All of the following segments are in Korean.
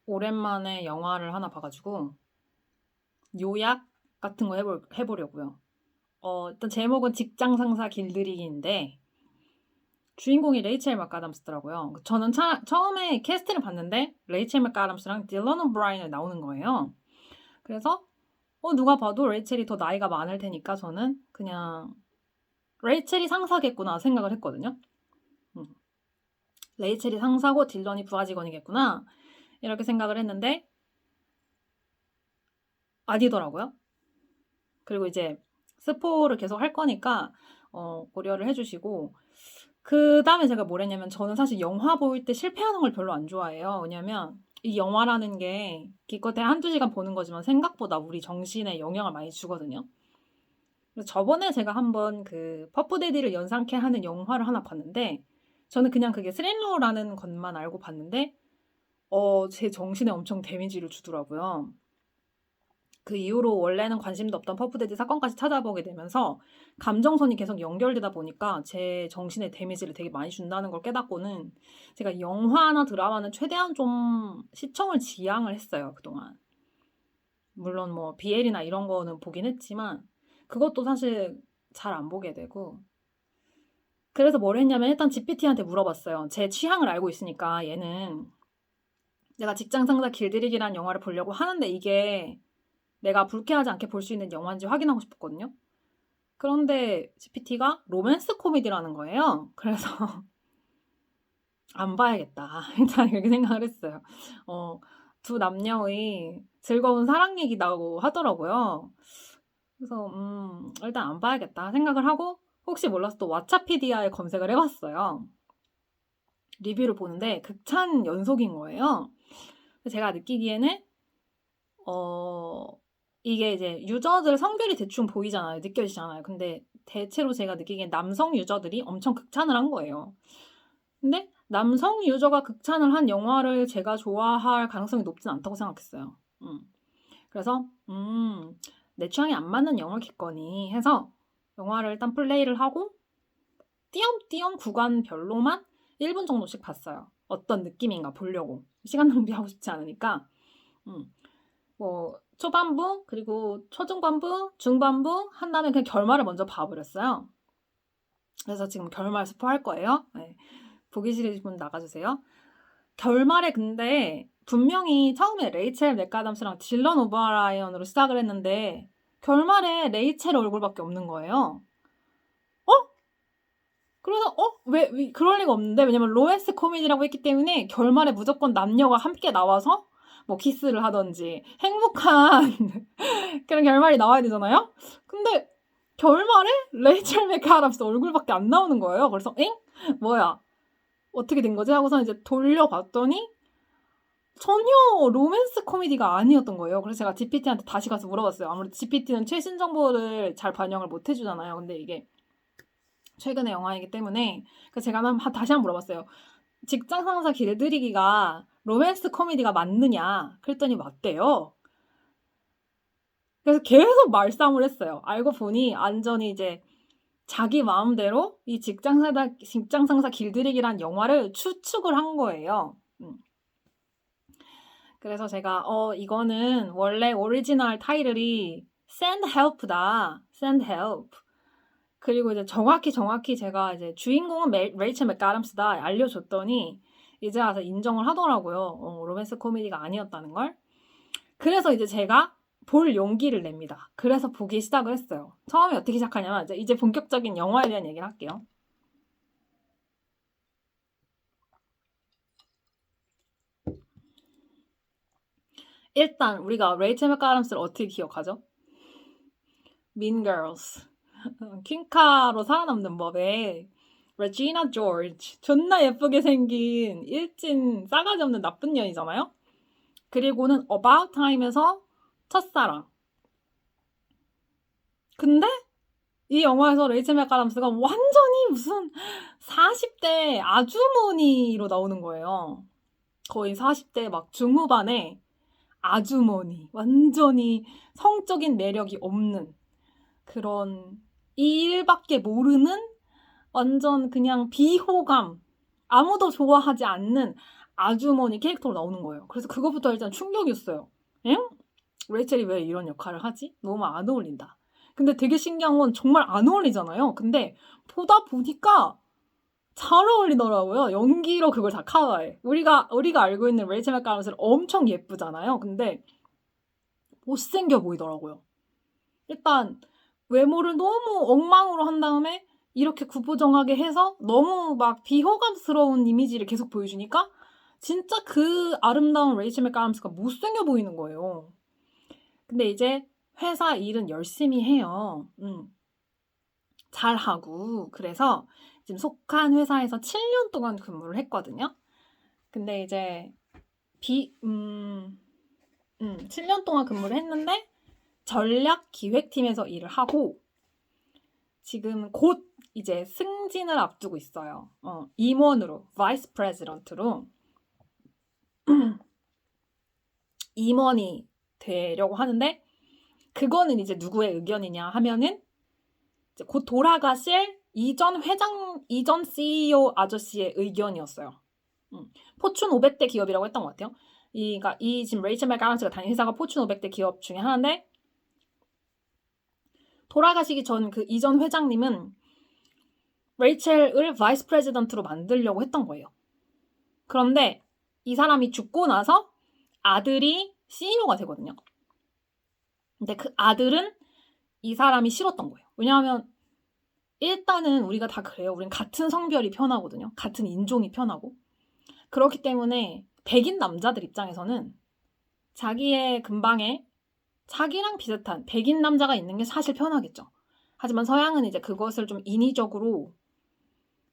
오랜만에 영화를 하나 봐가지고 요약 같은 거 해보려고요. 일단 제목은 직장 상사 길들이기인데 주인공이 레이첼 맥아담스더라고요. 저는 처음에 캐스트를 봤는데 레이첼 맥아담스랑 딜런 오브라이언이 나오는 거예요. 그래서 누가 봐도 레이첼이 더 나이가 많을 테니까 저는 그냥 레이첼이 상사겠구나 생각을 했거든요. 레이첼이 상사고 딜런이 부하직원이겠구나 이렇게 생각을 했는데 아니더라고요. 그리고 이제 스포를 계속 할 거니까 고려를 해주시고, 그 다음에 제가 뭘 했냐면, 저는 사실 영화 볼 때 실패하는 걸 별로 안 좋아해요. 왜냐면 이 영화라는 게 기껏해 한두 시간 보는 거지만 생각보다 우리 정신에 영향을 많이 주거든요. 그래서 저번에 제가 한번 그 퍼프데디를 연상케 하는 영화를 하나 봤는데, 저는 그냥 그게 스릴러라는 것만 알고 봤는데 제 정신에 엄청 데미지를 주더라고요. 그 이후로 원래는 관심도 없던 퍼프데디 사건까지 찾아보게 되면서 감정선이 계속 연결되다 보니까 제 정신에 데미지를 되게 많이 준다는 걸 깨닫고는 제가 영화나 드라마는 최대한 좀 시청을 지양을 했어요, 그동안. 물론 뭐 BL이나 이런 거는 보긴 했지만 그것도 사실 잘 안 보게 되고, 그래서 뭘 했냐면 일단 GPT한테 물어봤어요. 제 취향을 알고 있으니까 얘는 내가 직장 상사 길들이기란 영화를 보려고 하는데 이게 내가 불쾌하지 않게 볼 수 있는 영화인지 확인하고 싶었거든요. 그런데 GPT가 로맨스 코미디라는 거예요. 그래서 안 봐야겠다. 일단 이렇게 생각을 했어요. 두 남녀의 즐거운 사랑 얘기라고 하더라고요. 그래서 일단 안 봐야겠다 생각을 하고, 혹시 몰라서 또 왓챠피디아에 검색을 해봤어요. 리뷰를 보는데 극찬 연속인 거예요. 제가 느끼기에는 이게 이제 유저들 성별이 대충 보이잖아요. 느껴지잖아요. 근데 대체로 제가 느끼기엔 남성 유저들이 엄청 극찬을 한 거예요. 근데 남성 유저가 극찬을 한 영화를 제가 좋아할 가능성이 높진 않다고 생각했어요. 그래서 내 취향에 안 맞는 영화겠거니 해서 영화를 일단 플레이를 하고 띄엄띄엄 구간별로만 1분 정도씩 봤어요. 어떤 느낌인가 보려고. 시간 낭비하고 싶지 않으니까. 뭐 초반부, 그리고 초중반부, 중반부 한 다음에 그냥 결말을 먼저 봐버렸어요. 그래서 지금 결말 스포할 거예요. 네. 보기 싫으신 분 나가주세요. 결말에 근데 분명히 처음에 레이첼 맥아담스랑 딜런 오버라이언으로 시작을 했는데 결말에 레이첼 얼굴밖에 없는 거예요. 그래서 왜 그럴 리가 없는데, 왜냐면 로맨스 코미디라고 했기 때문에 결말에 무조건 남녀가 함께 나와서 뭐 키스를 하던지 행복한 그런 결말이 나와야 되잖아요. 근데 결말에 레이첼 맥아담스 얼굴밖에 안 나오는 거예요. 그래서 뭐야 어떻게 된 거지 하고서 이제 돌려봤더니 전혀 로맨스 코미디가 아니었던 거예요. 그래서 제가 GPT한테 다시 가서 물어봤어요. 아무래도 GPT는 최신 정보를 잘 반영을 못 해주잖아요. 근데 이게 최근의 영화이기 때문에 제가 다시 한번 물어봤어요. 직장 상사 길들이기가 로맨스 코미디가 맞느냐? 그랬더니 맞대요. 그래서 계속 말싸움을 했어요. 알고 보니 완전히 이제 자기 마음대로 이 직장 상사 길들이기란 영화를 추측을 한 거예요. 그래서 제가 이거는 원래 오리지널 타이틀이 Send Help다. Send Help. 그리고 이제 정확히 제가 이제 주인공은 레이첼 맥아담스다 알려줬더니 이제 와서 인정을 하더라고요. 로맨스 코미디가 아니었다는 걸. 그래서 이제 제가 볼 용기를 냅니다. 그래서 보기 시작을 했어요. 처음에 어떻게 시작하냐면 이제 본격적인 영화에 대한 얘기를 할게요. 일단 우리가 레이첼 맥아담스를 어떻게 기억하죠? Mean Girls. 퀸카로 살아남는 법에 레지나 조지, 존나 예쁘게 생긴 일진 싸가지 없는 나쁜 년이잖아요. 그리고는 About Time에서 첫사랑. 근데 이 영화에서 레이첼 맥아담스가 완전히 무슨 40대 아주머니로 나오는 거예요. 거의 40대 막 중후반에 아주머니, 완전히 성적인 매력이 없는 그런 일밖에 모르는 완전 그냥 비호감, 아무도 좋아하지 않는 아주머니 캐릭터로 나오는 거예요. 그래서 그거부터 일단 충격이었어요. 엥? 레이첼이 왜 이런 역할을 하지? 너무 안 어울린다. 근데 되게 신기한 건 정말 안 어울리잖아요. 근데 보다 보니까 잘 어울리더라고요. 연기로 그걸 다 커버해. 우리가 알고 있는 레이첼 맥가람스는 엄청 예쁘잖아요. 근데 못생겨 보이더라고요. 일단 외모를 너무 엉망으로 한 다음에 이렇게 구부정하게 해서 너무 막 비호감스러운 이미지를 계속 보여주니까 진짜 그 아름다운 레이첼 맥가람스가 못생겨 보이는 거예요. 근데 이제 회사 일은 열심히 해요. 잘하고. 그래서 지금 속한 회사에서 7년 동안 근무를 했거든요. 근데 이제 7년 동안 근무를 했는데 전략 기획팀에서 일을 하고 지금 곧 이제 승진을 앞두고 있어요. 임원으로, 바이스 프레지던트로 임원이 되려고 하는데 그거는 이제 누구의 의견이냐 하면은 이제 곧 돌아가실 이전 CEO 아저씨의 의견이었어요. 포춘 500대 기업이라고 했던 것 같아요. 그러니까 이 지금 레이첼 맥가람스가 다니는 회사가 포춘 500대 기업 중에 하나인데 돌아가시기 전 그 이전 회장님은 레이첼을 바이스 프레지던트로 만들려고 했던 거예요. 그런데 이 사람이 죽고 나서 아들이 CEO가 되거든요. 근데 그 아들은 이 사람이 싫었던 거예요. 왜냐하면 일단은 우리가 다 그래요. 우린 같은 성별이 편하거든요. 같은 인종이 편하고. 그렇기 때문에 백인 남자들 입장에서는 자기의 근방에 자기랑 비슷한 백인 남자가 있는 게 사실 편하겠죠. 하지만 서양은 이제 그것을 좀 인위적으로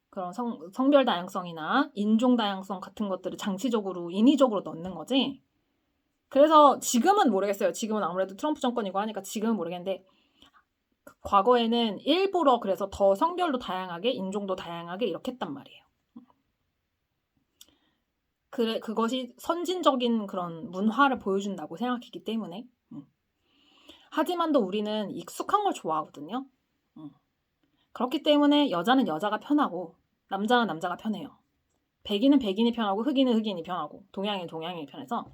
그런 성별 다양성이나 인종 다양성 같은 것들을 장치적으로 인위적으로 넣는 거지. 그래서 지금은 모르겠어요. 지금은 아무래도 트럼프 정권이고 하니까 지금은 모르겠는데 과거에는 일부러 그래서 더 성별도 다양하게 인종도 다양하게 이렇게 했단 말이에요. 그것이 선진적인 그런 문화를 보여준다고 생각했기 때문에. 하지만 또 우리는 익숙한 걸 좋아하거든요. 그렇기 때문에 여자는 여자가 편하고 남자는 남자가 편해요. 백인은 백인이 편하고 흑인은 흑인이 편하고 동양인은 동양인이 편해서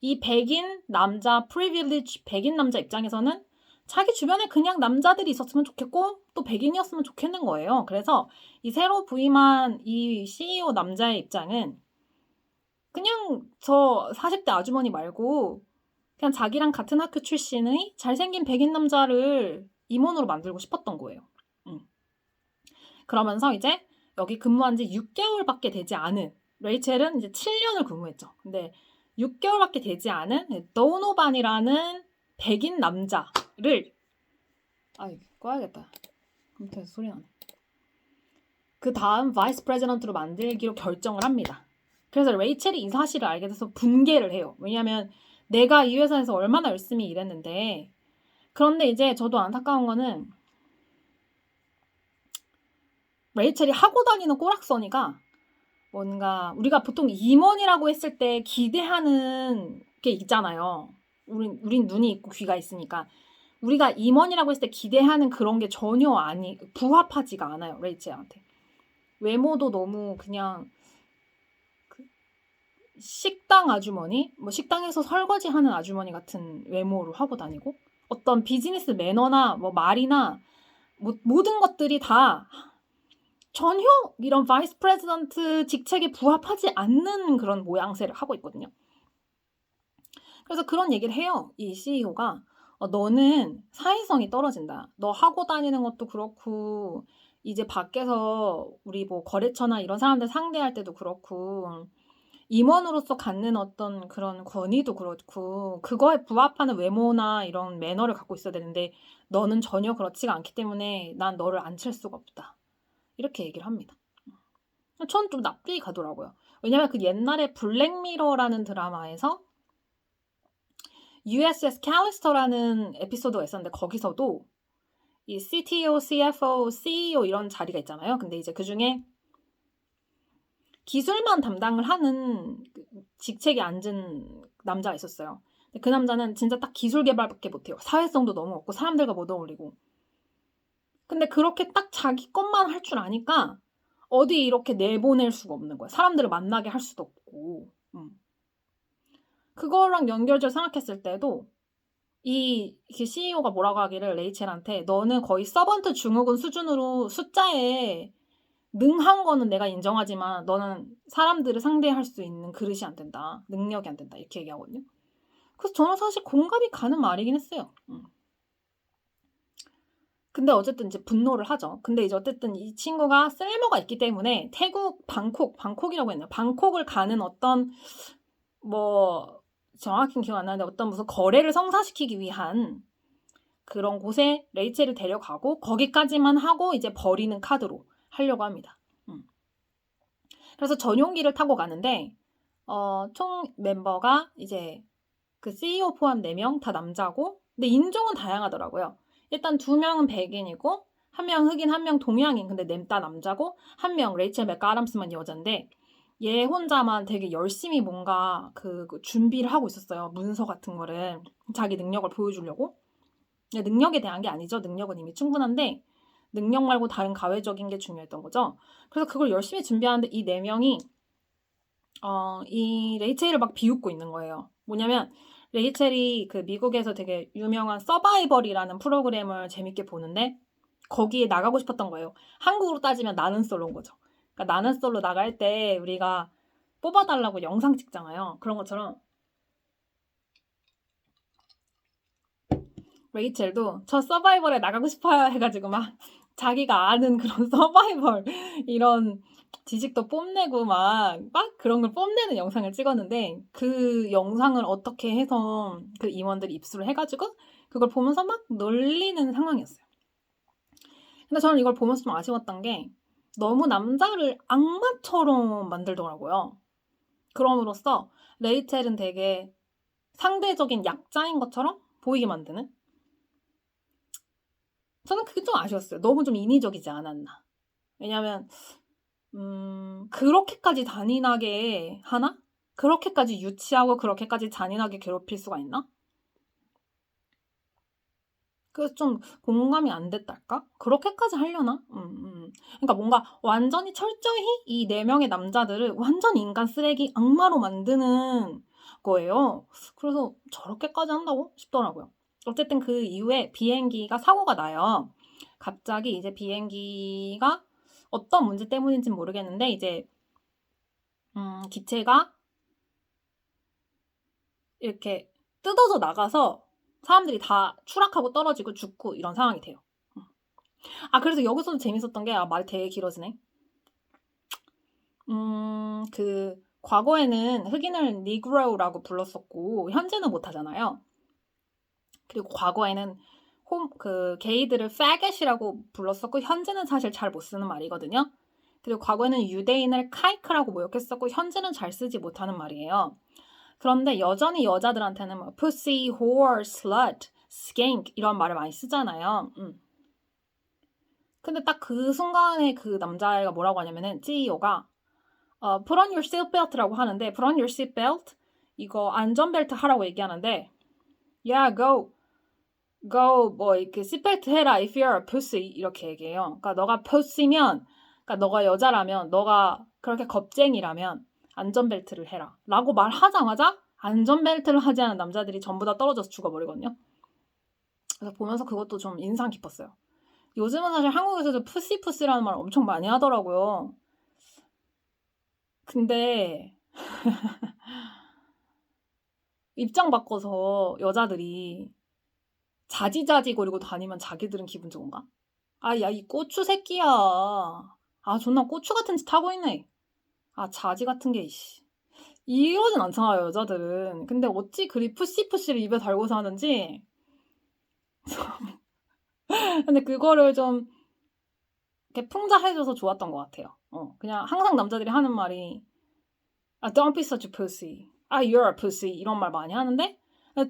이 백인 남자 프리빌리지 백인 남자 입장에서는 자기 주변에 그냥 남자들이 있었으면 좋겠고 또 백인이었으면 좋겠는 거예요. 그래서 이 새로 부임한 이 CEO 남자의 입장은 그냥 저 40대 아주머니 말고 그냥 자기랑 같은 학교 출신의 잘생긴 백인 남자를 임원으로 만들고 싶었던 거예요. 그러면서 이제 여기 근무한 지 6개월밖에 되지 않은 레이첼은 이제 7년을 근무했죠. 근데 6개월밖에 되지 않은 도노반이라는 백인 남자를 꺼야겠다. 컴퓨터에서 소리 나네. 그 다음 바이스 프레지던트로 만들기로 결정을 합니다. 그래서 레이첼이 이 사실을 알게 돼서 분개를 해요. 왜냐하면 내가 이 회사에서 얼마나 열심히 일했는데 그런데 이제 저도 안타까운 거는 레이첼이 하고 다니는 꼬락서니가 뭔가 우리가 보통 임원이라고 했을 때 기대하는 게 있잖아요. 우린 눈이 있고 귀가 있으니까 우리가 임원이라고 했을 때 기대하는 그런 게 전혀 부합하지가 않아요. 레이첼한테. 외모도 너무 그냥 식당 아주머니, 뭐 식당에서 설거지하는 아주머니 같은 외모로 하고 다니고 어떤 비즈니스 매너나 뭐 말이나 모든 것들이 다 전혀 이런 바이스 프레지던트 직책에 부합하지 않는 그런 모양새를 하고 있거든요. 그래서 그런 얘기를 해요. 이 CEO가 너는 사회성이 떨어진다. 너 하고 다니는 것도 그렇고 이제 밖에서 우리 뭐 거래처나 이런 사람들 상대할 때도 그렇고 임원으로서 갖는 어떤 그런 권위도 그렇고 그거에 부합하는 외모나 이런 매너를 갖고 있어야 되는데 너는 전혀 그렇지가 않기 때문에 난 너를 앉힐 수가 없다. 이렇게 얘기를 합니다. 전 좀 납득이 가더라고요. 왜냐면 그 옛날에 블랙미러라는 드라마에서 USS 캘리스터라는 에피소드가 있었는데 거기서도 이 CTO, CFO, CEO 이런 자리가 있잖아요. 근데 이제 그중에 기술만 담당을 하는 직책에 앉은 남자가 있었어요. 그 남자는 진짜 딱 기술 개발밖에 못해요. 사회성도 너무 없고 사람들과 못 어울리고. 근데 그렇게 딱 자기 것만 할 줄 아니까 어디 이렇게 내보낼 수가 없는 거예요. 사람들을 만나게 할 수도 없고. 거고. 그거랑 연결지어 생각했을 때도 이 CEO가 뭐라고 하기를 레이첼한테 너는 거의 서번트 증후군 수준으로 숫자에 능한 거는 내가 인정하지만 너는 사람들을 상대할 수 있는 그릇이 안 된다. 능력이 안 된다. 이렇게 얘기하거든요. 그래서 저는 사실 공감이 가는 말이긴 했어요. 근데 어쨌든 이제 분노를 하죠. 근데 이제 어쨌든 이 친구가 쓸모가 있기 때문에 태국 방콕이라고 했나요? 방콕을 가는 어떤 뭐 정확히 기억 안 나는데 어떤 무슨 거래를 성사시키기 위한 그런 곳에 레이첼을 데려가고 거기까지만 하고 이제 버리는 카드로 하려고 합니다. 그래서 전용기를 타고 가는데 총 멤버가 이제 그 CEO 포함 4명 다 남자고 근데 인종은 다양하더라고요. 일단 2명은 백인이고 1명 흑인 1명 동양인 근데 다 남자고 1명 레이첼 맥아담스만 여잔데 얘 혼자만 되게 열심히 뭔가 그 준비를 하고 있었어요. 문서 같은 거를 자기 능력을 보여주려고. 능력에 대한 게 아니죠. 능력은 이미 충분한데 능력 말고 다른 가외적인 게 중요했던 거죠. 그래서 그걸 열심히 준비하는데 이 4명이 이 레이첼을 막 비웃고 있는 거예요. 뭐냐면 레이첼이 그 미국에서 되게 유명한 서바이벌이라는 프로그램을 재밌게 보는데 거기에 나가고 싶었던 거예요. 한국으로 따지면 나는 솔로인 거죠. 그러니까 나는 솔로 나갈 때 우리가 뽑아달라고 영상 찍잖아요. 그런 것처럼 레이첼도 저 서바이벌에 나가고 싶어요 해가지고 막 자기가 아는 그런 서바이벌 이런 지식도 뽐내고 막 그런 걸 뽐내는 영상을 찍었는데 그 영상을 어떻게 해서 그 임원들이 입수를 해가지고 그걸 보면서 막 놀리는 상황이었어요. 근데 저는 이걸 보면서 좀 아쉬웠던 게 너무 남자를 악마처럼 만들더라고요. 그럼으로써 레이첼은 되게 상대적인 약자인 것처럼 보이게 만드는? 저는 그게 좀 아쉬웠어요. 너무 좀 인위적이지 않았나. 왜냐면 그렇게까지 잔인하게 하나? 그렇게까지 유치하고 그렇게까지 잔인하게 괴롭힐 수가 있나? 그래서 좀 공감이 안 됐달까? 그렇게까지 하려나? 그러니까 뭔가 완전히 철저히 이 4명의 남자들을 완전 인간 쓰레기 악마로 만드는 거예요. 그래서 저렇게까지 한다고 싶더라고요. 어쨌든 그 이후에 비행기가 사고가 나요. 갑자기 이제 비행기가 어떤 문제 때문인지는 모르겠는데 이제 기체가 이렇게 뜯어져 나가서 사람들이 다 추락하고 떨어지고 죽고 이런 상황이 돼요. 그래서 여기서도 재밌었던 게 말이 되게 길어지네. 그 과거에는 흑인을 니그로라고 불렀었고 현재는 못하잖아요. 그리고 과거에는 그 게이들을 fagot이라고 불렀었고 현재는 사실 잘 못 쓰는 말이거든요. 그리고 과거에는 유대인을 카이크라고 모욕했었고 현재는 잘 쓰지 못하는 말이에요. 그런데 여전히 여자들한테는 뭐 pussy, whore, slut, skank 이런 말을 많이 쓰잖아요. 근데 딱 그 순간에 그 남자애가 뭐라고 하냐면은 CEO가 put on your seatbelt라고 하는데 put on your seatbelt 이거 안전벨트 하라고 얘기하는데 yeah go 뭐 이렇게 seatbelt 해라 if you're a pussy 이렇게 얘기해요. 그러니까 너가 pussy면 그러니까 너가 여자라면 너가 그렇게 겁쟁이라면 안전벨트를 해라 라고 말하자마자 안전벨트를 하지 않은 남자들이 전부 다 떨어져서 죽어버리거든요. 그래서 보면서 그것도 좀 인상 깊었어요. 요즘은 사실 한국에서도 푸시푸시라는 말 엄청 많이 하더라고요. 근데 입장 바꿔서 여자들이 자지자지거리고 다니면 자기들은 기분 좋은가? 야, 이 고추 새끼야. 존나 고추 같은 짓 하고 있네. 자지 같은 게, 이씨. 이러진 않잖아요, 여자들은. 근데 어찌 그리 푸시푸시를 입에 달고 사는지. 근데 그거를 좀 이렇게 풍자해줘서 좋았던 것 같아요. 그냥 항상 남자들이 하는 말이 don't be such a pussy. you're a pussy. 이런 말 많이 하는데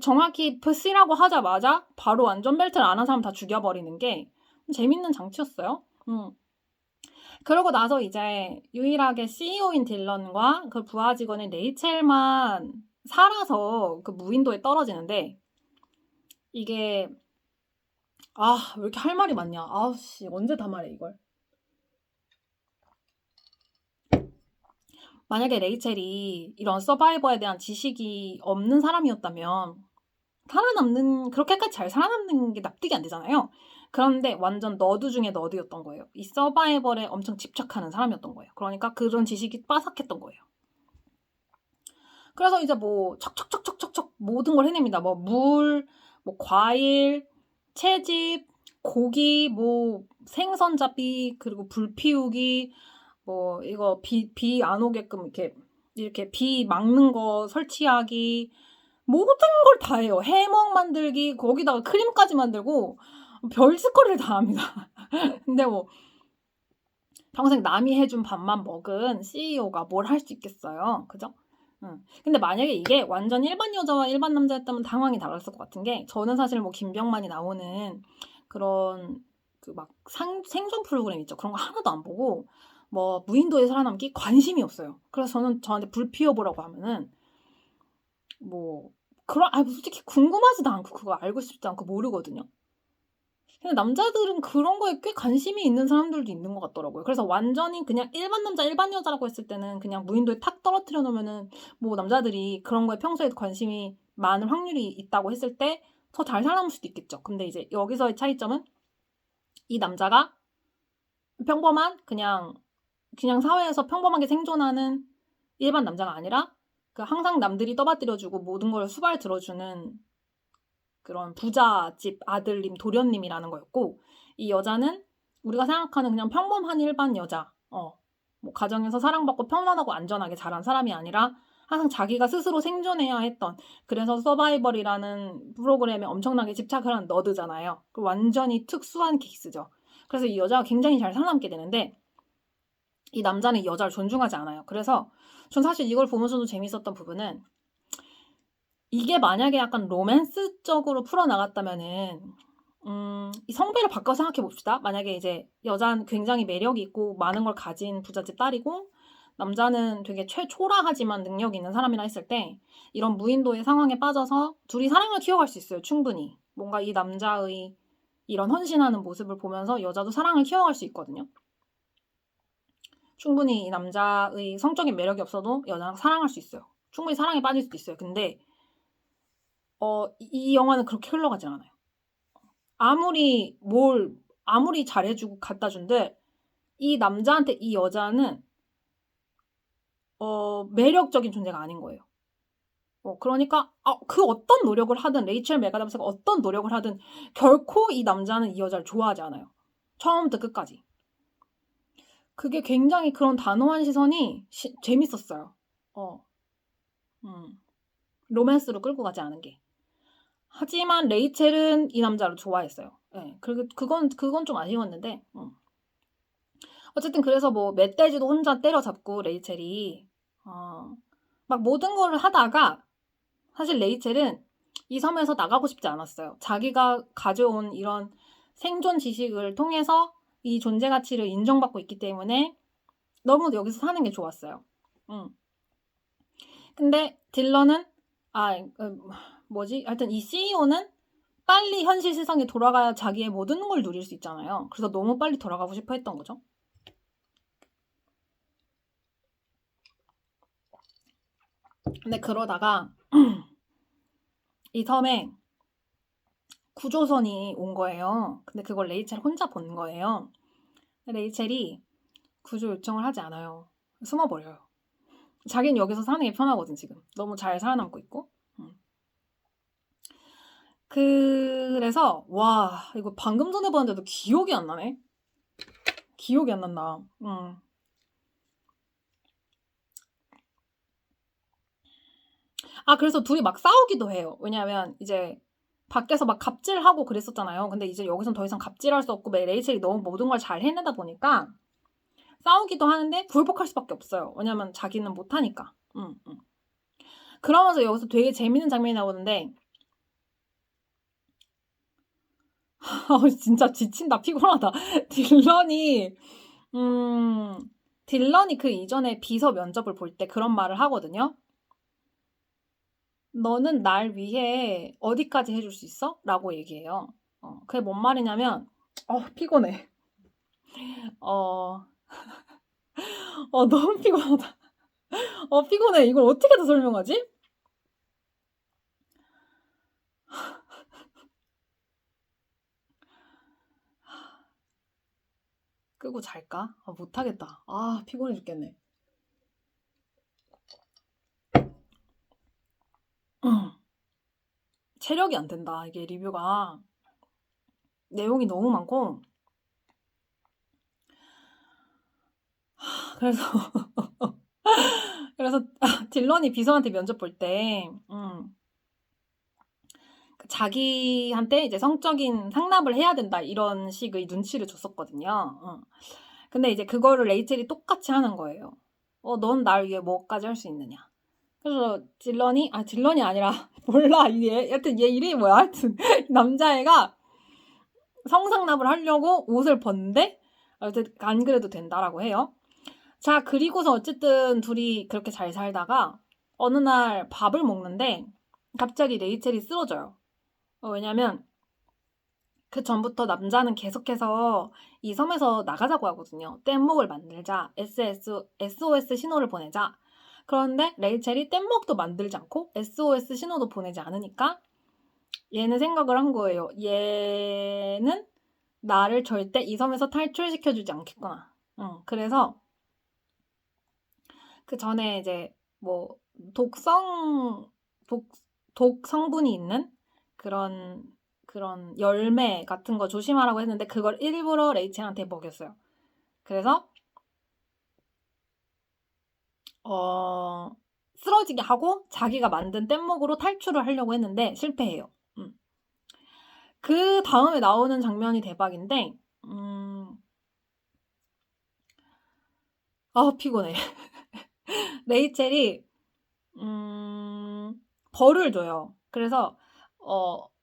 정확히 pussy라고 하자마자 바로 안전벨트를 안 한 사람 다 죽여버리는 게 재밌는 장치였어요. 그러고 나서 이제 유일하게 CEO인 딜런과 그 부하 직원인 레이첼만 살아서 그 무인도에 떨어지는데 이게 왜 이렇게 할 말이 많냐. 씨 언제 다 말해 이걸. 만약에 레이첼이 이런 서바이벌에 대한 지식이 없는 사람이었다면 그렇게까지 잘 살아남는 게 납득이 안 되잖아요. 그런데 완전 너드 중에 너드였던 거예요. 이 서바이벌에 엄청 집착하는 사람이었던 거예요. 그러니까 그런 지식이 빠삭했던 거예요. 그래서 이제 뭐 척척척척척척 모든 걸 해냅니다. 뭐 물, 뭐 과일, 채집, 고기, 뭐 생선 잡기, 그리고 불 피우기, 뭐 이거 비 안 오게끔 이렇게 비 막는 거 설치하기, 모든 걸 다 해요. 해먹 만들기, 거기다가 크림까지 만들고 별짓거리를 다 합니다. 근데 뭐 평생 남이 해준 밥만 먹은 CEO가 뭘 할 수 있겠어요. 그죠? 근데 만약에 이게 완전 일반 여자와 일반 남자였다면 당황이 달랐을 것 같은 게, 저는 사실 뭐 김병만이 나오는 그런 그 막 생존 프로그램 있죠. 그런 거 하나도 안 보고 뭐 무인도에 살아남기 관심이 없어요. 그래서 저한테 불 피워보라고 하면은 뭐 솔직히 궁금하지도 않고 그거 알고 싶지 않고 모르거든요. 근데 남자들은 그런 거에 꽤 관심이 있는 사람들도 있는 것 같더라고요. 그래서 완전히 그냥 일반 남자, 일반 여자라고 했을 때는 그냥 무인도에 탁 떨어뜨려 놓으면은 뭐 남자들이 그런 거에 평소에 관심이 많은 확률이 있다고 했을 때 더 잘 살아남을 수도 있겠죠. 근데 이제 여기서의 차이점은 이 남자가 평범한 그냥 사회에서 평범하게 생존하는 일반 남자가 아니라 항상 남들이 떠받들여주고 모든 걸 수발 들어주는 그런 부잣집 아들님, 도련님이라는 거였고, 이 여자는 우리가 생각하는 그냥 평범한 일반 여자, 뭐 가정에서 사랑받고 편안하고 안전하게 자란 사람이 아니라 항상 자기가 스스로 생존해야 했던, 그래서 서바이벌이라는 프로그램에 엄청나게 집착을 한 너드잖아요. 완전히 특수한 케이스죠. 그래서 이 여자가 굉장히 잘 살아남게 되는데, 이 남자는 이 여자를 존중하지 않아요. 그래서 전 사실 이걸 보면서도 재밌었던 부분은, 이게 만약에 약간 로맨스적으로 풀어나갔다면은, 이 성배를 바꿔 생각해 봅시다. 만약에 이제 여자는 굉장히 매력이 있고 많은 걸 가진 부잣집 딸이고, 남자는 되게 최초라하지만 능력 있는 사람이라 했을 때, 이런 무인도의 상황에 빠져서 둘이 사랑을 키워갈 수 있어요. 충분히. 뭔가 이 남자의 이런 헌신하는 모습을 보면서 여자도 사랑을 키워갈 수 있거든요. 충분히 이 남자의 성적인 매력이 없어도 여자랑 사랑할 수 있어요. 충분히 사랑에 빠질 수도 있어요. 근데 이 영화는 그렇게 흘러가지 않아요. 아무리 잘해주고 갖다 준들 이 남자한테 이 여자는 매력적인 존재가 아닌 거예요. 그러니까 그 어떤 노력을 하든, 레이첼 맥아담스가 어떤 노력을 하든 결코 이 남자는 이 여자를 좋아하지 않아요. 처음부터 끝까지. 그게 굉장히 그런 단호한 시선이 재밌었어요. 로맨스로 끌고 가지 않은 게. 하지만 레이첼은 이 남자를 좋아했어요. 네, 그리고 그건 좀 아쉬웠는데. 어쨌든 그래서 뭐 멧돼지도 혼자 때려잡고 레이첼이 막 모든 걸 하다가, 사실 레이첼은 이 섬에서 나가고 싶지 않았어요. 자기가 가져온 이런 생존 지식을 통해서 이 존재 가치를 인정받고 있기 때문에 너무 여기서 사는 게 좋았어요. 근데 딜런은 하여튼 이 CEO는 빨리 현실 세상에 돌아가야 자기의 모든 걸 누릴 수 있잖아요. 그래서 너무 빨리 돌아가고 싶어 했던 거죠. 근데 그러다가 이 섬에 구조선이 온 거예요. 근데 그걸 레이첼 혼자 본 거예요. 레이첼이 구조 요청을 하지 않아요. 숨어버려요. 자기는 여기서 사는 게 편하거든, 지금. 너무 잘 살아남고 있고. 그래서 와, 이거 방금 전에 봤는데도 기억이 안 나네. 기억이 안 난다. 그래서 둘이 막 싸우기도 해요. 왜냐면 이제 밖에서 막 갑질하고 그랬었잖아요. 근데 이제 여기선 더 이상 갑질할 수 없고 레이첼이 너무 모든 걸 잘 해내다 보니까 싸우기도 하는데 굴복할 수밖에 없어요. 왜냐면 자기는 못하니까. 그러면서 여기서 되게 재밌는 장면이 나오는데, 진짜 지친다, 피곤하다. 딜런이 그 이전에 비서 면접을 볼 때 그런 말을 하거든요. 너는 날 위해 어디까지 해줄 수 있어? 라고 얘기해요. 그게 뭔 말이냐면, 피곤해. 너무 피곤하다. 피곤해. 이걸 어떻게 더 설명하지? 끄고 잘까? 못하겠다. 피곤해 죽겠네. 체력이 안 된다. 이게 리뷰가 내용이 너무 많고 그래서 딜런이 비서한테 면접 볼 때 자기한테 이제 성적인 상납을 해야 된다 이런 식의 눈치를 줬었거든요. 근데 이제 그거를 레이첼이 똑같이 하는 거예요. 넌 날 위해 뭐까지 할 수 있느냐. 그래서 딜런이 아니라 몰라 하여튼 얘 이름이 뭐야. 하여튼 남자애가 성상납을 하려고 옷을 벗는데 안 그래도 된다라고 해요. 자, 그리고서 어쨌든 둘이 그렇게 잘 살다가 어느 날 밥을 먹는데 갑자기 레이첼이 쓰러져요. 왜냐면 그 전부터 남자는 계속해서 이 섬에서 나가자고 하거든요. 뗏목을 만들자. SOS 신호를 보내자. 그런데 레이첼이 뗏목도 만들지 않고 SOS 신호도 보내지 않으니까 얘는 생각을 한 거예요. 얘는 나를 절대 이 섬에서 탈출시켜주지 않겠구나. 그래서 그 전에 이제 뭐 독 성분이 있는 그런 열매 같은 거 조심하라고 했는데 그걸 일부러 레이첼한테 먹였어요. 그래서 쓰러지게 하고 자기가 만든 뗏목으로 탈출을 하려고 했는데 실패해요. 그 다음에 나오는 장면이 대박인데 피곤해. 레이첼이 벌을 줘요. 그래서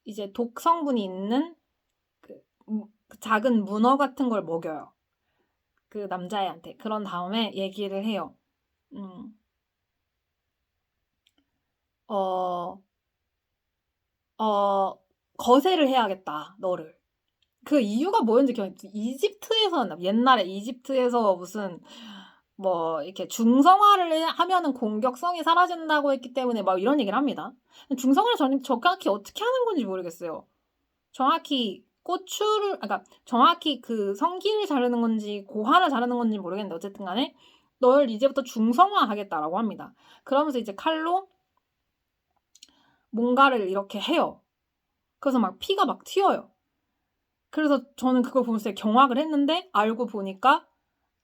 이제 독 성분이 있는 그 작은 문어 같은 걸 먹여요. 그 남자애한테. 그런 다음에 얘기를 해요. 거세를 해야겠다, 너를. 그 이유가 뭐였는지 기억나지? 옛날에 이집트에서 무슨 뭐 이렇게 중성화를 하면은 공격성이 사라진다고 했기 때문에 막 이런 얘기를 합니다. 중성화를 저는 정확히 어떻게 하는 건지 모르겠어요. 정확히 정확히 그 성기를 자르는 건지 고환을 자르는 건지 모르겠는데 어쨌든 간에 널 이제부터 중성화 하겠다라고 합니다. 그러면서 이제 칼로 뭔가를 이렇게 해요. 그래서 막 피가 막 튀어요. 그래서 저는 그걸 보면서 경악을 했는데 알고 보니까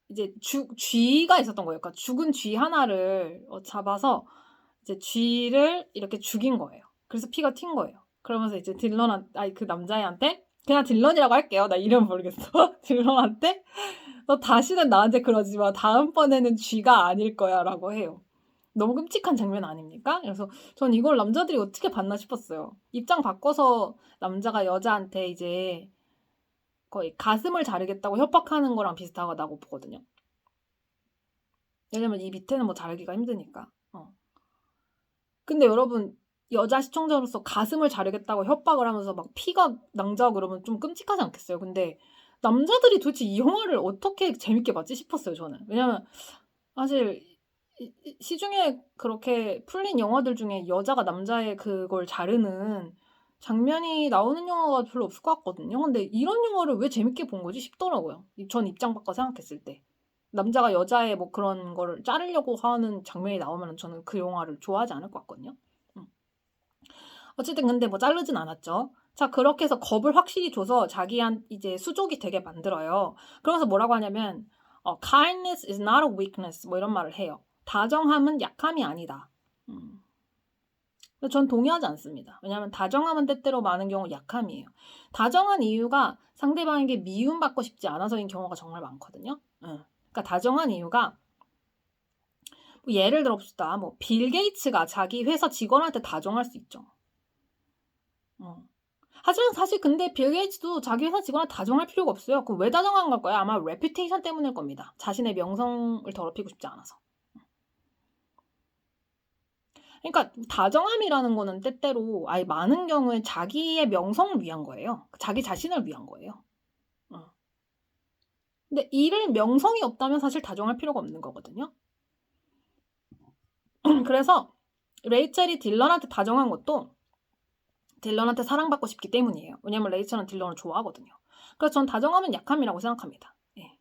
이제 쥐가 있었던 거예요. 그러니까 죽은 쥐 하나를 잡아서 이제 쥐를 이렇게 죽인 거예요. 그래서 피가 튄 거예요. 그러면서 이제 그 남자애한테 그냥 딜런이라고 할게요. 나 이름 모르겠어. 딜런한테 너 다시는 나한테 그러지 마. 다음번에는 쥐가 아닐 거야라고 해요. 너무 끔찍한 장면 아닙니까? 그래서 전 이걸 남자들이 어떻게 봤나 싶었어요. 입장 바꿔서 남자가 여자한테 이제 거의 가슴을 자르겠다고 협박하는 거랑 비슷하다고 보거든요. 왜냐면 이 밑에는 뭐 자르기가 힘드니까. 근데 여러분 여자 시청자로서 가슴을 자르겠다고 협박을 하면서 막 피가 낭자고 그러면 좀 끔찍하지 않겠어요? 근데 남자들이 도대체 이 영화를 어떻게 재밌게 봤지 싶었어요, 저는. 왜냐면 사실 시중에 그렇게 풀린 영화들 중에 여자가 남자의 그걸 자르는 장면이 나오는 영화가 별로 없을 것 같거든요. 근데 이런 영화를 왜 재밌게 본 거지 싶더라고요. 전 입장 바꿔 생각했을 때. 남자가 여자의 뭐 그런 거를 자르려고 하는 장면이 나오면 저는 그 영화를 좋아하지 않을 것 같거든요. 어쨌든 근데 뭐 자르진 않았죠. 자, 그렇게 해서 겁을 확실히 줘서 이제 수족이 되게 만들어요. 그러면서 뭐라고 하냐면 kindness is not a weakness 뭐 이런 말을 해요. 다정함은 약함이 아니다. 전 동의하지 않습니다. 왜냐하면 다정함은 때때로 많은 경우 약함이에요. 다정한 이유가 상대방에게 미움받고 싶지 않아서인 경우가 정말 많거든요. 그러니까 다정한 이유가 뭐 예를 들어 봅시다. 뭐 빌 게이츠가 자기 회사 직원한테 다정할 수 있죠. 하지만 사실 근데 빌 게이츠도 자기 회사 직원한테 다정할 필요가 없어요. 그럼 왜 다정한 걸까요? 아마 레퓨테이션 때문일 겁니다. 자신의 명성을 더럽히고 싶지 않아서. 그러니까 다정함이라는 거는 때때로 많은 경우에 자기의 명성을 위한 거예요. 자기 자신을 위한 거예요. 근데 명성이 없다면 사실 다정할 필요가 없는 거거든요. 그래서 레이첼이 딜런한테 다정한 것도 딜런한테 사랑받고 싶기 때문이에요. 왜냐면 레이첼은 딜런을 좋아하거든요. 그래서 전 다정함은 약함이라고 생각합니다. 예.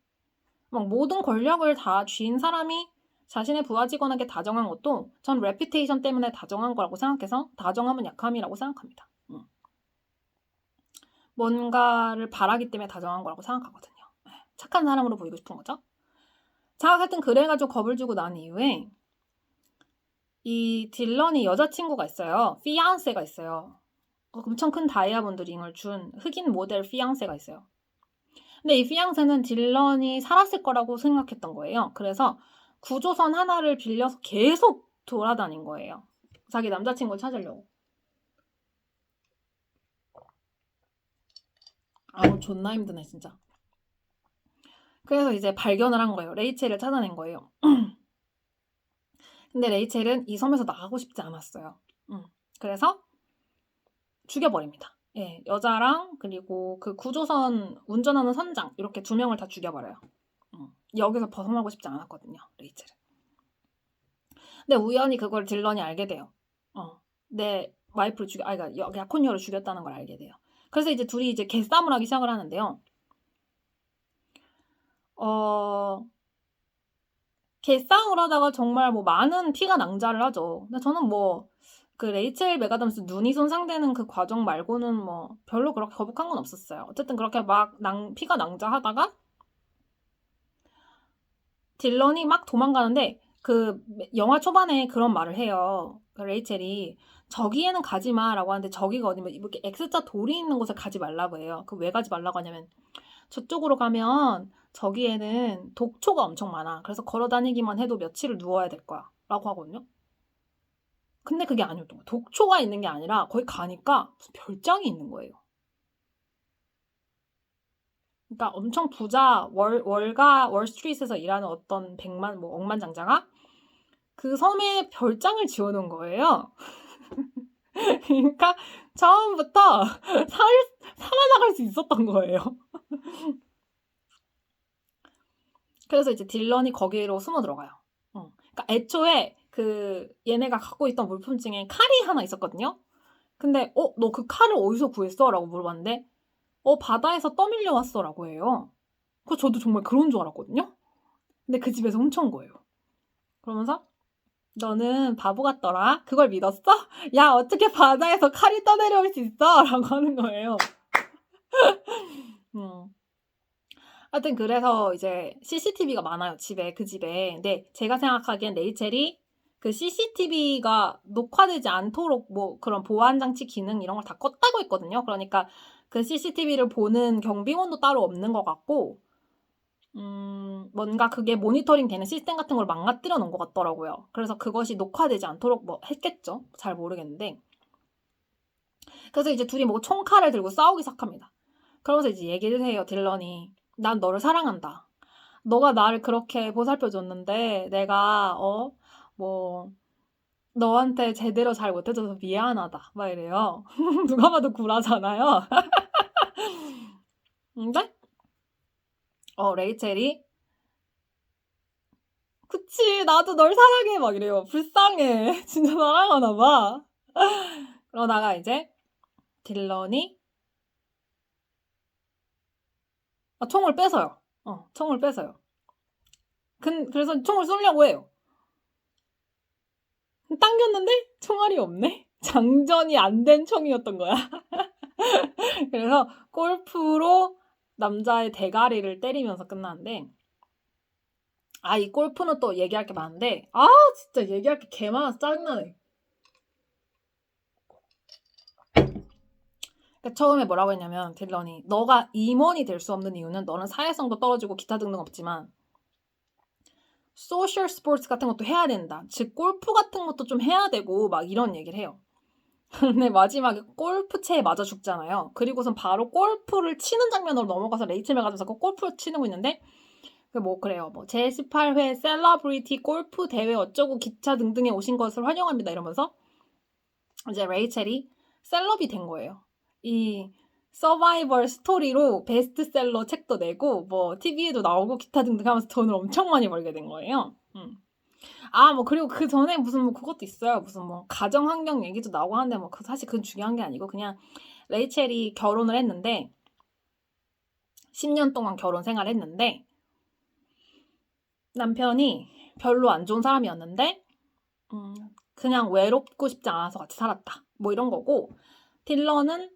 막 모든 권력을 다 쥐인 사람이 자신의 부하 직원에게 다정한 것도 전 레피테이션 때문에 다정한 거라고 생각해서 다정함은 약함이라고 생각합니다. 뭔가를 바라기 때문에 다정한 거라고 생각하거든요. 착한 사람으로 보이고 싶은 거죠. 자, 하여튼 그래가지고 겁을 주고 난 이후에 이 딜런이 여자친구가 있어요. 피앙세가 있어요. 엄청 큰 다이아몬드 링을 준 흑인 모델 피앙세가 있어요. 근데 이 피앙세는 딜런이 살았을 거라고 생각했던 거예요. 그래서 구조선 하나를 빌려서 계속 돌아다닌 거예요. 자기 남자친구를 찾으려고. 아우 존나 힘드네 진짜. 그래서 이제 발견을 한 거예요. 레이첼을 찾아낸 거예요. 근데 레이첼은 이 섬에서 나가고 싶지 않았어요. 그래서 죽여버립니다. 예, 여자랑 그리고 그 구조선 운전하는 선장 이렇게 2명을 다 죽여버려요. 여기서 벗어나고 싶지 않았거든요. 레이첼은. 근데 우연히 그걸 딜런이 알게 돼요. 내 와이프를 그러니까 약혼녀를 죽였다는 걸 알게 돼요. 그래서 이제 둘이 이제 개싸움을 하기 시작을 하는데요. 개싸움을 하다가 정말 뭐 많은 피가 낭자를 하죠. 근데 저는 뭐 그 레이첼 맥아담스 눈이 손상되는 그 과정 말고는 뭐 별로 그렇게 거북한 건 없었어요. 어쨌든 그렇게 막 피가 낭자하다가 딜런이 막 도망가는데 그 영화 초반에 그런 말을 해요. 그 레이첼이 저기에는 가지 마라고 하는데 저기가 어디면 이렇게 X자 돌이 있는 곳에 가지 말라고 해요. 그 왜 가지 말라고 하냐면 저쪽으로 가면 저기에는 독초가 엄청 많아. 그래서 걸어 다니기만 해도 며칠을 누워야 될 거야. 라고 하거든요. 근데 그게 아니었던 거예요. 독초가 있는 게 아니라 거기 가니까 무슨 별장이 있는 거예요. 그러니까 엄청 부자 월스트리트에서 일하는 어떤 뭐 억만장자가 그 섬에 별장을 지어놓은 거예요. 그러니까 처음부터 살아나갈 수 있었던 거예요. 그래서 이제 딜런이 거기로 숨어 들어가요. 그러니까 애초에 그 얘네가 갖고 있던 물품 중에 칼이 하나 있었거든요. 근데 너 그 칼을 어디서 구했어? 라고 물어봤는데 바다에서 떠밀려 왔어 라고 해요. 그래서 저도 정말 그런 줄 알았거든요. 근데 그 집에서 훔쳐온 거예요. 그러면서 너는 바보 같더라? 그걸 믿었어? 야 어떻게 바다에서 칼이 떠내려올 수 있어? 라고 하는 거예요. 하여튼 그래서 이제 CCTV가 많아요. 그 집에. 근데 제가 생각하기엔 레이첼이 그 CCTV가 녹화되지 않도록 뭐 그런 보안장치 기능 이런 걸 다 껐다고 했거든요. 그러니까 그 CCTV를 보는 경비원도 따로 없는 것 같고 뭔가 그게 모니터링 되는 시스템 같은 걸 망가뜨려 놓은 것 같더라고요. 그래서 그것이 녹화되지 않도록 뭐 했겠죠. 잘 모르겠는데. 그래서 이제 둘이 뭐 총칼을 들고 싸우기 시작합니다. 그러면서 이제 얘기를 해요. 딜런이. 난 너를 사랑한다. 너가 나를 그렇게 보살펴줬는데 내가 뭐 너한테 제대로 잘 못해줘서 미안하다. 막 이래요. 누가 봐도 구라잖아요. 근데 레이첼이 그치 나도 널 사랑해 막 이래요. 불쌍해. 진짜 사랑하나 봐. 그러다가 이제 딜런이 총을 뺏어요. 총을 뺏어요. 그래서 총을 쏘려고 해요. 당겼는데 총알이 없네? 장전이 안 된 총이었던 거야. 그래서 골프로 남자의 대가리를 때리면서 끝나는데 이 골프는 또 얘기할 게 많은데 진짜 얘기할 게 개 많아서 짜증나네. 그러니까 처음에 뭐라고 했냐면 딜런이 너가 임원이 될 수 없는 이유는 너는 사회성도 떨어지고 기타 등등 없지만 소셜 스포츠 같은 것도 해야 된다. 즉 골프 같은 것도 좀 해야 되고 막 이런 얘기를 해요. 근데 마지막에 골프채에 맞아 죽잖아요. 그리고선 바로 골프를 치는 장면으로 넘어가서 레이첼 맥아담스가 골프를 치는 거 있는데 그래요. 뭐 제18회 셀러브리티 골프 대회 어쩌고 기차 등등에 오신 것을 환영합니다. 이러면서 이제 레이첼이 셀럽이 된 거예요. 이 서바이벌 스토리로 베스트셀러 책도 내고 뭐 TV에도 나오고 기타 등등 하면서 돈을 엄청 많이 벌게 된 거예요. 뭐 그리고 그 전에 무슨 뭐 그것도 있어요. 무슨 뭐 가정 환경 얘기도 나오고 하는데 뭐 사실 그건 중요한 게 아니고 그냥 레이첼이 결혼을 했는데 10년 동안 결혼 생활을 했는데 남편이 별로 안 좋은 사람이었는데 그냥 외롭고 싶지 않아서 같이 살았다. 뭐 이런 거고 딜러는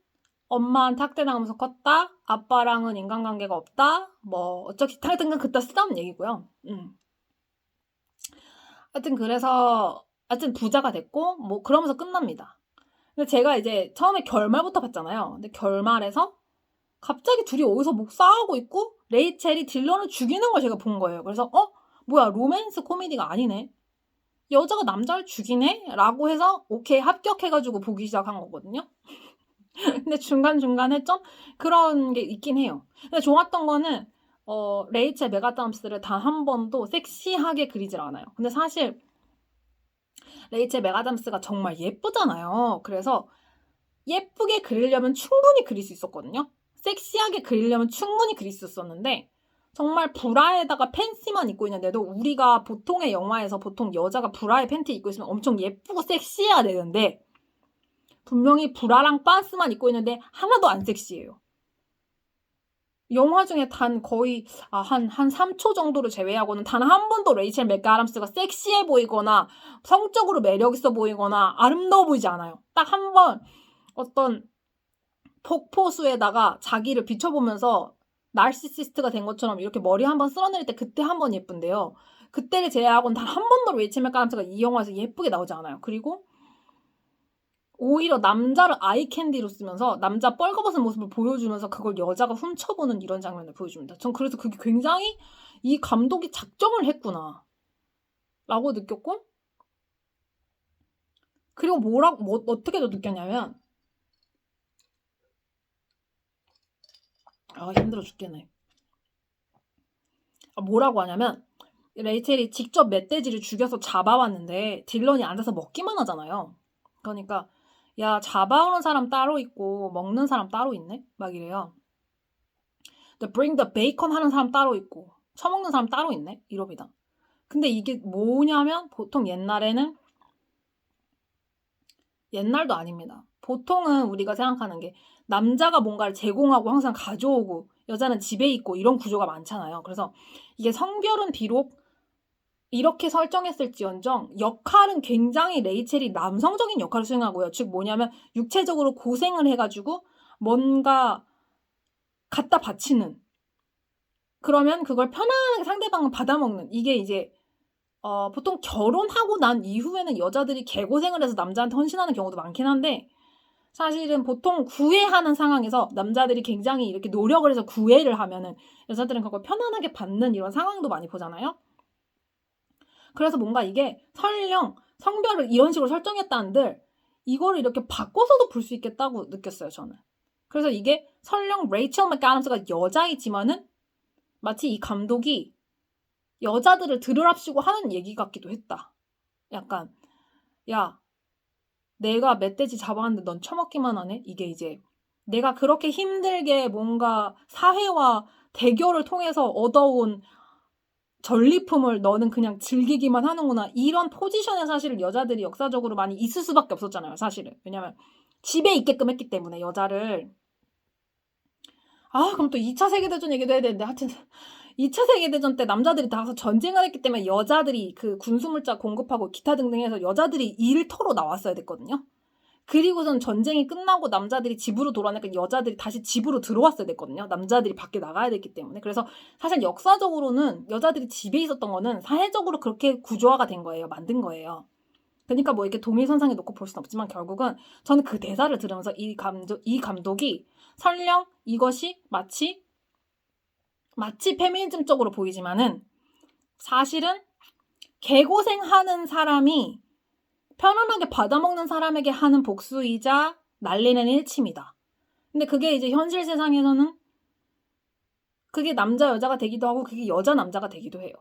엄마한테 학대당하면서 컸다. 아빠랑은 인간관계가 없다. 뭐 어쩌기 등등 그따 쓰다는 얘기고요. 하여튼 그래서 하여튼 부자가 됐고 뭐 그러면서 끝납니다. 근데 제가 이제 처음에 결말부터 봤잖아요. 근데 결말에서 갑자기 둘이 어디서 목 싸우고 있고 레이첼이 딜런을 죽이는 걸 제가 본 거예요. 그래서 뭐야 로맨스 코미디가 아니네. 여자가 남자를 죽이네? 라고 해서 오케이 합격해가지고 보기 시작한 거거든요. 근데 중간중간에 좀 그런 게 있긴 해요. 근데 좋았던 거는 레이첼 메가담스를 단 한 번도 섹시하게 그리질 않아요. 근데 사실 레이첼 메가담스가 정말 예쁘잖아요. 그래서 예쁘게 그리려면 충분히 그릴 수 있었거든요. 섹시하게 그리려면 충분히 그릴 수 있었는데 정말 브라에다가 팬티만 입고 있는데도 우리가 보통의 영화에서 보통 여자가 브라에 팬티 입고 있으면 엄청 예쁘고 섹시해야 되는데 분명히 브라랑 빤스만 입고 있는데 하나도 안 섹시해요. 영화 중에 단 거의 한 3초 정도를 제외하고는 단 한 번도 레이첼 맥가람스가 섹시해 보이거나 성적으로 매력 있어 보이거나 아름다워 보이지 않아요. 딱 한 번 어떤 폭포수에다가 자기를 비춰보면서 나르시시스트가 된 것처럼 이렇게 머리 한번 쓸어내릴 때 그때 한 번 예쁜데요. 그때를 제외하고는 단 한 번도 레이첼 맥가람스가 이 영화에서 예쁘게 나오지 않아요. 그리고 오히려 남자를 아이캔디로 쓰면서 남자 뻘거벗은 모습을 보여주면서 그걸 여자가 훔쳐보는 이런 장면을 보여줍니다. 전 그래서 그게 굉장히 이 감독이 작정을 했구나 라고 느꼈고 그리고 어떻게 더 느꼈냐면 힘들어 죽겠네. 뭐라고 하냐면 레이첼이 직접 멧돼지를 죽여서 잡아왔는데 딜런이 앉아서 먹기만 하잖아요. 그러니까 야 잡아오는 사람 따로 있고 먹는 사람 따로 있네? 막 이래요. bring the bacon 하는 사람 따로 있고 처먹는 사람 따로 있네? 이럽니다. 근데 이게 뭐냐면 보통 옛날도 아닙니다. 보통은 우리가 생각하는 게 남자가 뭔가를 제공하고 항상 가져오고 여자는 집에 있고 이런 구조가 많잖아요. 그래서 이게 성별은 비록 이렇게 설정했을지언정 역할은 굉장히 레이첼이 남성적인 역할을 수행하고요. 즉 뭐냐면 육체적으로 고생을 해가지고 뭔가 갖다 바치는 그러면 그걸 편안하게 상대방은 받아먹는 이게 이제 보통 결혼하고 난 이후에는 여자들이 개고생을 해서 남자한테 헌신하는 경우도 많긴 한데 사실은 보통 구애하는 상황에서 남자들이 굉장히 이렇게 노력을 해서 구애를 하면은 여자들은 그걸 편안하게 받는 이런 상황도 많이 보잖아요. 그래서 뭔가 이게 설령 성별을 이런 식으로 설정했다는들 이거를 이렇게 바꿔서도 볼 수 있겠다고 느꼈어요, 저는. 그래서 이게 설령 레이첼 맥가담스가 여자이지만은 마치 이 감독이 여자들을 들으랍시고 하는 얘기 같기도 했다. 약간 야 내가 멧돼지 잡아왔는데 넌 처먹기만 하네? 이게 이제 내가 그렇게 힘들게 뭔가 사회와 대결을 통해서 얻어온 전리품을 너는 그냥 즐기기만 하는구나. 이런 포지션에 사실 여자들이 역사적으로 많이 있을 수밖에 없었잖아요. 사실은. 왜냐면 집에 있게끔 했기 때문에 여자를. 그럼 또 2차 세계대전 얘기도 해야 되는데 하여튼 2차 세계대전 때 남자들이 다 가서 전쟁을 했기 때문에 여자들이 그 군수물자 공급하고 기타 등등 해서 여자들이 일터로 나왔어야 됐거든요. 그리고선 전쟁이 끝나고 남자들이 집으로 돌아오니까 여자들이 다시 집으로 들어왔어야 됐거든요. 남자들이 밖에 나가야 됐기 때문에. 그래서 사실 역사적으로는 여자들이 집에 있었던 거는 사회적으로 그렇게 구조화가 된 거예요. 만든 거예요. 그러니까 뭐 이렇게 동일선상에 놓고 볼 수는 없지만 결국은 저는 그 대사를 들으면서 이 감독이 설령 이것이 마치 페미니즘적으로 보이지만은 사실은 개고생하는 사람이 편안하게 받아먹는 사람에게 하는 복수이자 날리는 일침이다. 근데 그게 이제 현실 세상에서는 그게 남자 여자가 되기도 하고 그게 여자 남자가 되기도 해요.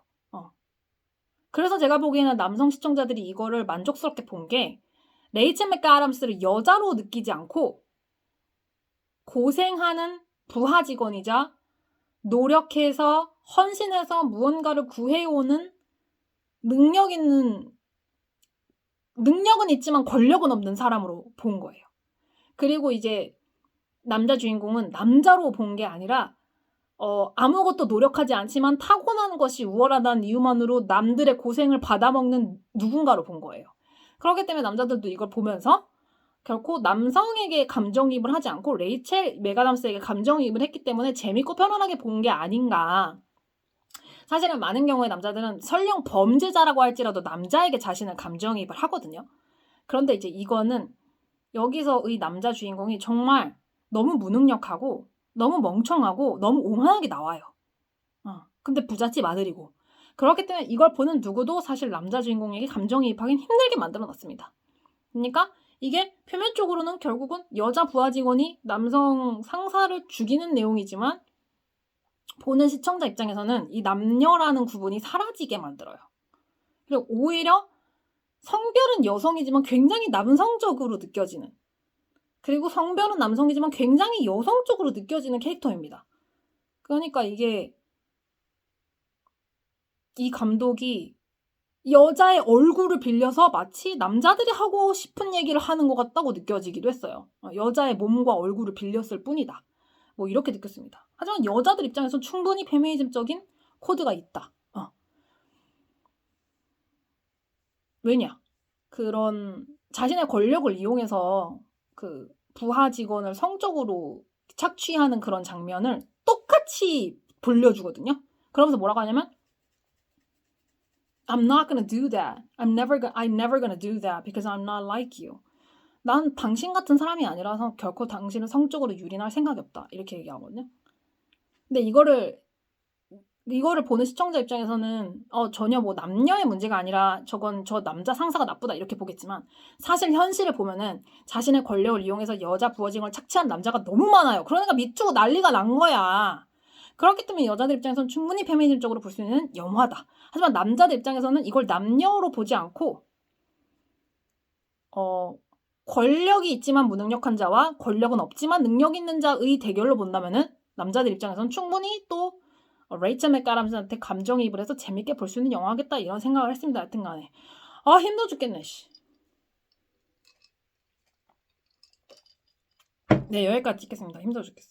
그래서 제가 보기에는 남성 시청자들이 이거를 만족스럽게 본 게 레이첼 맥가담스를 여자로 느끼지 않고 고생하는 부하 직원이자 노력해서 헌신해서 무언가를 구해오는 능력은 있지만 권력은 없는 사람으로 본 거예요. 그리고 이제 남자 주인공은 남자로 본 게 아니라 아무것도 노력하지 않지만 타고난 것이 우월하다는 이유만으로 남들의 고생을 받아먹는 누군가로 본 거예요. 그렇기 때문에 남자들도 이걸 보면서 결코 남성에게 감정이입을 하지 않고 레이첼 메가담스에게 감정이입을 했기 때문에 재밌고 편안하게 본 게 아닌가. 사실은 많은 경우에 남자들은 설령 범죄자라고 할지라도 남자에게 자신을 감정이입을 하거든요. 그런데 이제 이거는 여기서의 남자 주인공이 정말 너무 무능력하고 너무 멍청하고 너무 오만하게 나와요. 근데 부잣집 아들이고. 그렇기 때문에 이걸 보는 누구도 사실 남자 주인공에게 감정이입하기는 힘들게 만들어놨습니다. 그러니까 이게 표면적으로는 결국은 여자 부하 직원이 남성 상사를 죽이는 내용이지만 보는 시청자 입장에서는 이 남녀라는 구분이 사라지게 만들어요. 그리고 오히려 성별은 여성이지만 굉장히 남성적으로 느껴지는, 그리고 성별은 남성이지만 굉장히 여성적으로 느껴지는 캐릭터입니다. 그러니까 이게 이 감독이 여자의 얼굴을 빌려서 마치 남자들이 하고 싶은 얘기를 하는 것 같다고 느껴지기도 했어요. 여자의 몸과 얼굴을 빌렸을 뿐이다. 뭐 이렇게 느꼈습니다. 하지만 여자들 입장에서 충분히 페미니즘적인 코드가 있다. 왜냐? 그런 자신의 권력을 이용해서 그 부하 직원을 성적으로 착취하는 그런 장면을 똑같이 돌려주거든요. 그러면서 뭐라고 하냐면 I'm not gonna do that. I'm never gonna do that because I'm not like you. 난 당신 같은 사람이 아니라서 결코 당신을 성적으로 유린할 생각이 없다. 이렇게 얘기하거든요. 근데 이거를 보는 시청자 입장에서는 전혀 뭐 남녀의 문제가 아니라 저건 저 남자 상사가 나쁘다 이렇게 보겠지만, 사실 현실을 보면은 자신의 권력을 이용해서 여자 부하직원을 착취한 남자가 너무 많아요. 그러니까 미치고 난리가 난 거야. 그렇기 때문에 여자들 입장에서는 충분히 페미니즘적으로 볼 수 있는 영화다. 하지만 남자들 입장에서는 이걸 남녀로 보지 않고 권력이 있지만 무능력한 자와 권력은 없지만 능력 있는 자의 대결로 본다면은 남자들 입장에서는 충분히 또 레이첼 맥가담스한테 감정이입을 해서 재밌게 볼 수 있는 영화겠다 이런 생각을 했습니다. 하여튼 간에 힘들어 죽겠네. 네, 여기까지 찍겠습니다. 힘들어 죽겠어.